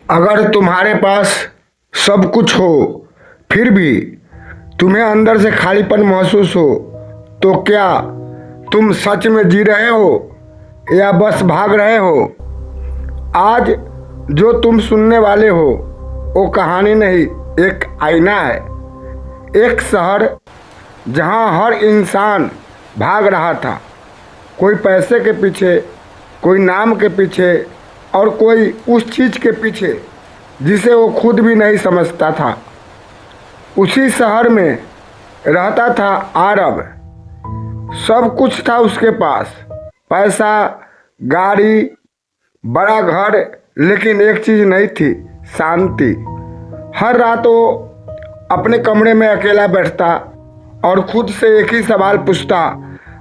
अगर तुम्हारे पास सब कुछ हो फिर भी तुम्हें अंदर से खालीपन महसूस हो तो क्या तुम सच में जी रहे हो या बस भाग रहे हो? आज जो तुम सुनने वाले हो वो कहानी नहीं, एक आईना है। एक शहर जहां हर इंसान भाग रहा था, कोई पैसे के पीछे, कोई नाम के पीछे और कोई उस चीज़ के पीछे जिसे वो खुद भी नहीं समझता था। उसी शहर में रहता था आरब। सब कुछ था उसके पास, पैसा, गाड़ी, बड़ा घर, लेकिन एक चीज़ नहीं थी, शांति। हर रात वो अपने कमरे में अकेला बैठता और खुद से एक ही सवाल पूछता,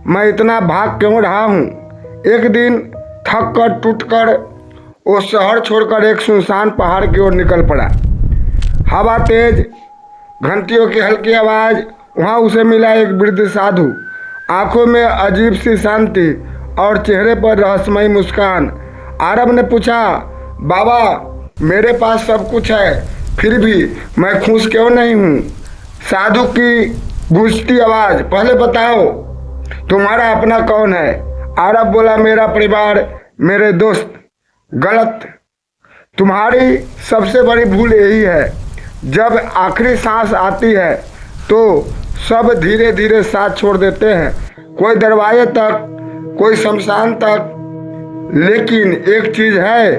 मैं इतना भाग क्यों रहा हूँ? एक दिन थक कर टूट कर वो शहर छोड़कर एक सुनसान पहाड़ की ओर निकल पड़ा। हवा तेज, घंटियों की हल्की आवाज़। वहाँ उसे मिला एक वृद्ध साधु, आंखों में अजीब सी शांति और चेहरे पर रहस्यमयी मुस्कान। आरब ने पूछा, बाबा, मेरे पास सब कुछ है फिर भी मैं खुश क्यों नहीं हूँ? साधु की गूंजती आवाज़, पहले बताओ तुम्हारा अपना कौन है? आरब बोला, मेरा परिवार, मेरे दोस्त। गलत। तुम्हारी सबसे बड़ी भूल यही है, जब आखिरी सांस आती है तो सब धीरे धीरे साथ छोड़ देते हैं, कोई दरवाजे तक, कोई शमशान तक। लेकिन एक चीज़ है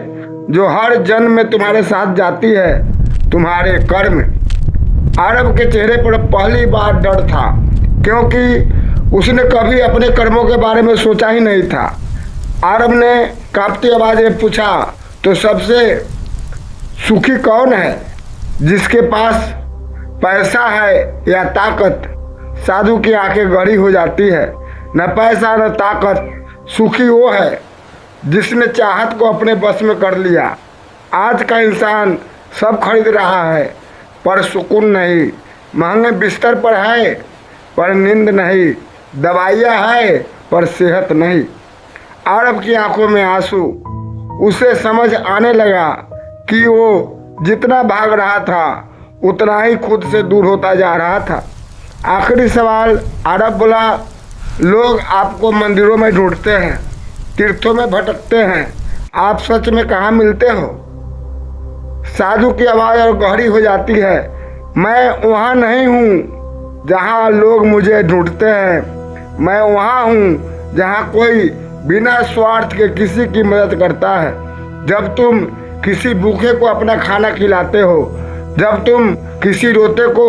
जो हर जन्म में तुम्हारे साथ जाती है, तुम्हारे कर्म। आरब के चेहरे पर पहली बार डर था, क्योंकि उसने कभी अपने कर्मों के बारे में सोचा ही नहीं था। आरब ने कांपती आवाज़ में पूछा, तो सबसे सुखी कौन है, जिसके पास पैसा है या ताकत? साधु की आंखें गड़ी हो जाती है। न पैसा न ताकत, सुखी वो है जिसने चाहत को अपने बस में कर लिया। आज का इंसान सब खरीद रहा है पर सुकून नहीं, महंगे बिस्तर पर है पर नींद नहीं, दवाइयाँ है पर सेहत नहीं। आरब की आंखों में आंसू। उसे समझ आने लगा कि वो जितना भाग रहा था उतना ही खुद से दूर होता जा रहा था। आखिरी सवाल आरब बोला, लोग आपको मंदिरों में ढूंढते हैं, तीर्थों में भटकते हैं, आप सच में कहाँ मिलते हो? साधु की आवाज़ और गहरी हो जाती है, मैं वहाँ नहीं हूँ जहाँ लोग मुझे ढूंढते हैं, मैं वहाँ हूँ जहाँ कोई बिना स्वार्थ के किसी की मदद करता है। जब तुम किसी भूखे को अपना खाना खिलाते हो, जब तुम किसी रोते को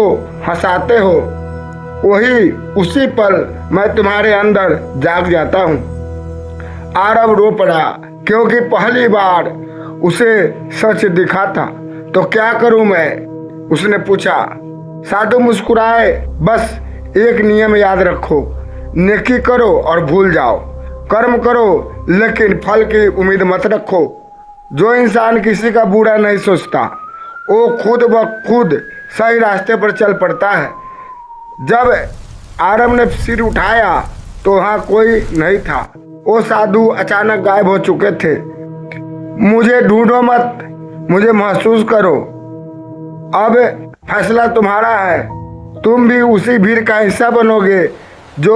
हंसाते हो, वही उसी पल मैं तुम्हारे अंदर जाग जाता हूँ। आरब रो पड़ा, क्योंकि पहली बार उसे सच दिखा था। तो क्या करूँ मैं? उसने पूछा। साधु मुस्कुराए, बस एक नियम याद रखो, नेकी करो और भूल जाओ, कर्म करो लेकिन फल की उम्मीद मत रखो। जो इंसान किसी का बुरा नहीं सोचता वो खुद ब खुद सही रास्ते पर चल पड़ता है। जब आरब ने सिर उठाया तो वहाँ कोई नहीं था। वो साधु अचानक गायब हो चुके थे। मुझे ढूंढो मत, मुझे महसूस करो। अब फैसला तुम्हारा है। तुम भी उसी भीड़ का हिस्सा बनोगे जो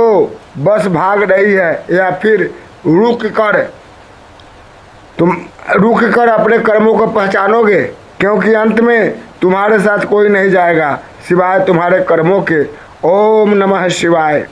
बस भाग रही है, या फिर रुक कर अपने कर्मों को पहचानोगे, क्योंकि अंत में तुम्हारे साथ कोई नहीं जाएगा सिवाय तुम्हारे कर्मों के। ओम नमः शिवाय।